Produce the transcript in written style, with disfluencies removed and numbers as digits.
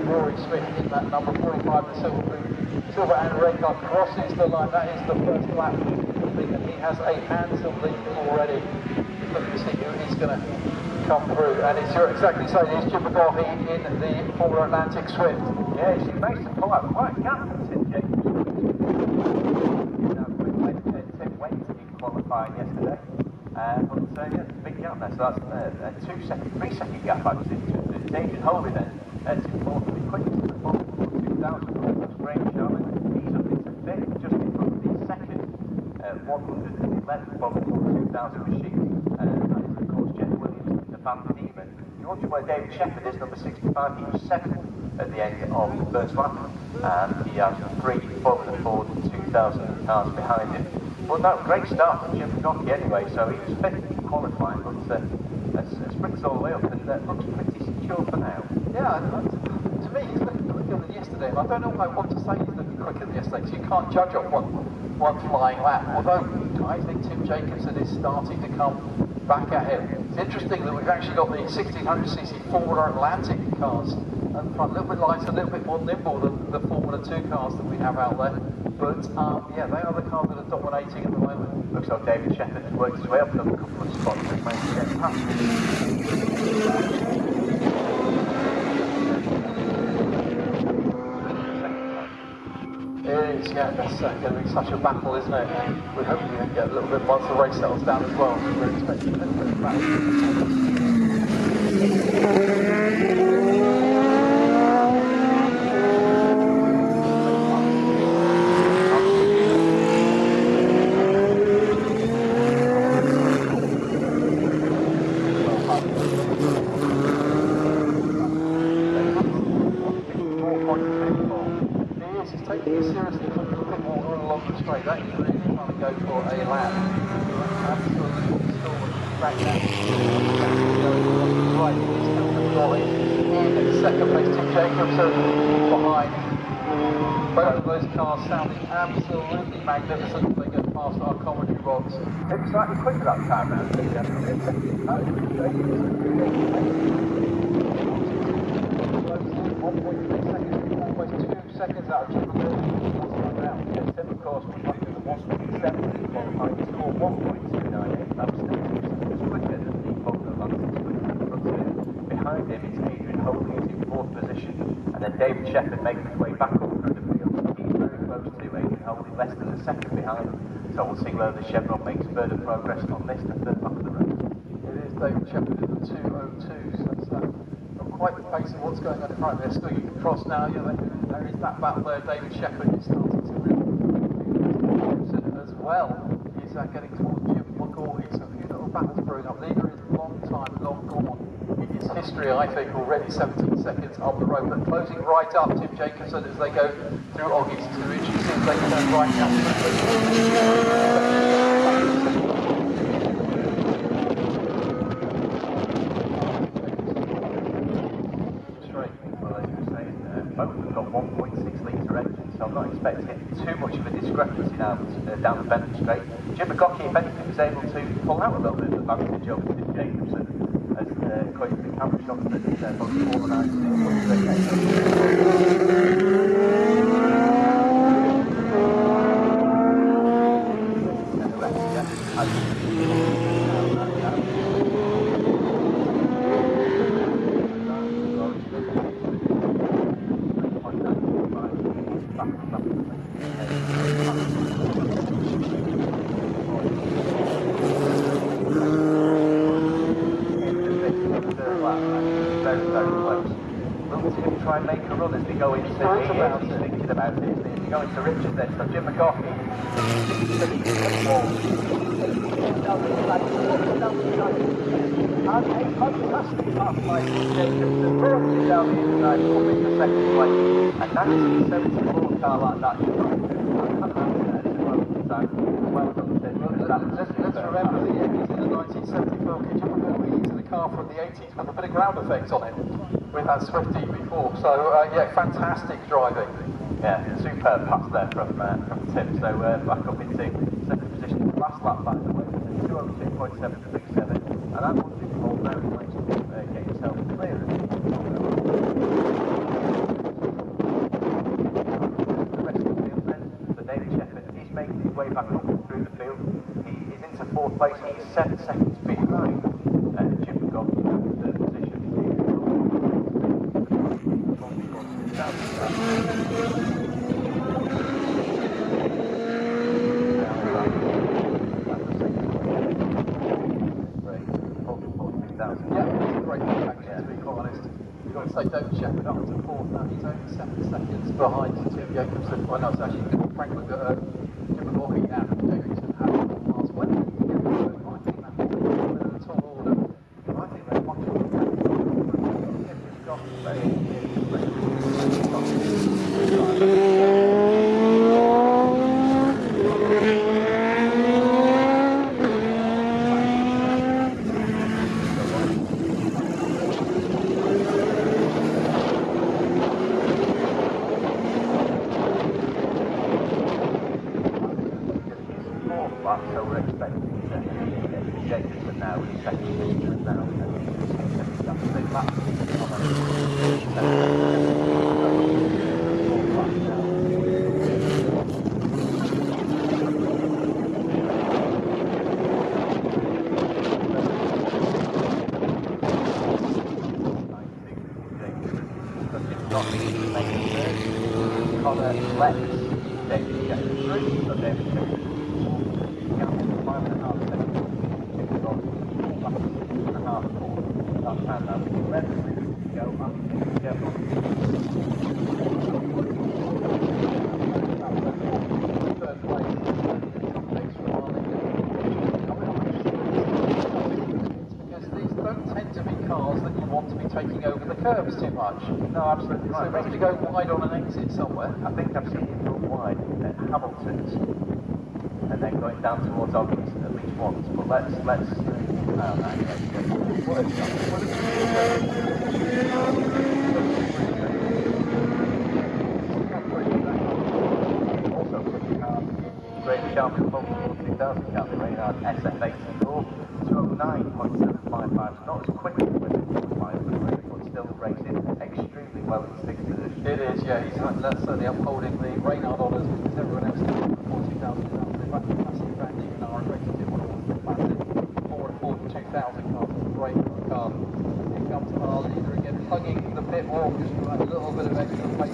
Rory Smith in that number 45, the silver and red car crosses the line. That is the first lap complete, and he has a handsome lead already. Look to see who is going to come through, and it's exactly so. It's Jim McGaughy in the Formula Atlantic Swift. Yeah, she managed to pull out quite a gap from Tim Jacobs. Tim went to be qualifying yesterday, but yeah, it's a big gap there. So that's a 3-second gap actually. David Holby then to fourth, the quickest in the Formula 2000. That's Graham Sharman. He's up into fifth, just in front of the second 111th Formula 2000 machine. That is of course Jeff Williams in the Van Diemen. You watch where David Shepherd is, number 65. He was seventh at the end of the first lap, and he has 3 Formula Ford 2000 cars behind him. But no, great start from Jim McGaughy anyway, so he was fifth in qualifying, but sprints all the way up and looks pretty secure for now. Yeah, to me he's looking quicker than yesterday, and I don't know what I want to say he's looking quicker than yesterday, because you can't judge on one flying lap, although I think Tim Jacobson is starting to come back at him. It's interesting that we've actually got the 1600cc Formula Atlantic cars up front, a little bit lighter, a little bit more nimble than the Formula 2 cars that we have out there. But yeah, they are the cars that are dominating at the moment. Looks like David Shepherd has worked his way up another couple of spots and managed to get past. It is, yeah, that's going to be such a battle, isn't it? And we hope we can get a little bit once the race settles down as well. We're expecting a little bit of battle. Taking it seriously, putting a bit more along the straight. That is really trying to go for a lap. Absolutely still back down. Right, in second place, Tim Jacobson behind. Both of those cars sounding absolutely magnificent. They go past our commentary rods. It's slightly quicker that time now. 1.3 seconds, almost 2 seconds out of Jim McGaughy. Yeah, Tim, of course, was running with a 1.7 qualifying to score 1.298. That was still 2 seconds quicker than the Formula Atlantic Swift. Behind him is Adrian Holby, who's in fourth position, and then David Shepherd making his way back up through the field. He's very close to Adrian Holby, less than a second behind him. So we'll see whether the Chevron makes further progress on this, the third lap of the race. It is David Shepherd in the 2:02, so that's not quite the pace of what's going on in front. They're still you can cross now. Yeah, there is that battle there. David Shepherd is starting to really as well. He's getting towards Jim McGaughy. So a few little battles brewing up. Libre is long gone in his history, I think, already 17 seconds up the road. But closing right up, Tim Jacobson as they go through Oggies to introduce they can turn right down. Both have got 1.6 litre engines, so I'm not expecting too much of a discrepancy now down the Benton Straight. Jim McGaughy, if anything, was able to pull out a little bit of advantage over Tim Jacobson as according to the camera shots that both organised try and make a run as they go into thinking about it. If they go into Richard then, so Jim McGaughy and a fantastic pass by Jacobson, rolling down the inside, coming to second place, and that is a 74 car like that. Well done, Tim. Let's remember the he's in the 1974 Jim McGaughy into the car from the 80s with a bit of ground effect on it with that Swiftie before. So yeah, fantastic driving. Yeah, superb pass there from Tim. So back up into second position. Last lap back the way, 202.737, and that would be all very nice to get yourself clear. got to say David Shepherd up to fourth now. He's only 7 seconds behind Tim Jacobson. Well, no, it's actually Frank Jim McLaughlin and Jacobson have miles away. I think that's a tall order. I think they're much more so we're expecting Jacobson now with the second position now. That's a big lap Connor lets David get through, so David gets 5.5 seconds. That's time now. Let's go up. Third place. Because these don't tend to be cars that you want to be taking over the curbs too much. No, absolutely right. So it has to go wide on an exit somewhere. I think I've seen it go wide at Hamilton's and then going down towards Ogden's at least once. But let's also great champion multiple 2000 champion Reynard SF84 209.755. Not as quick as the but still racing extremely well in 6th position. It is, yeah. That's certainly upholding the Reynard honours because everyone else did 40,000. Massive advantage in our races. It was the classic 42,000 cars. Great car. Here comes our leader again, hugging the pit wall just for that little bit of extra pace.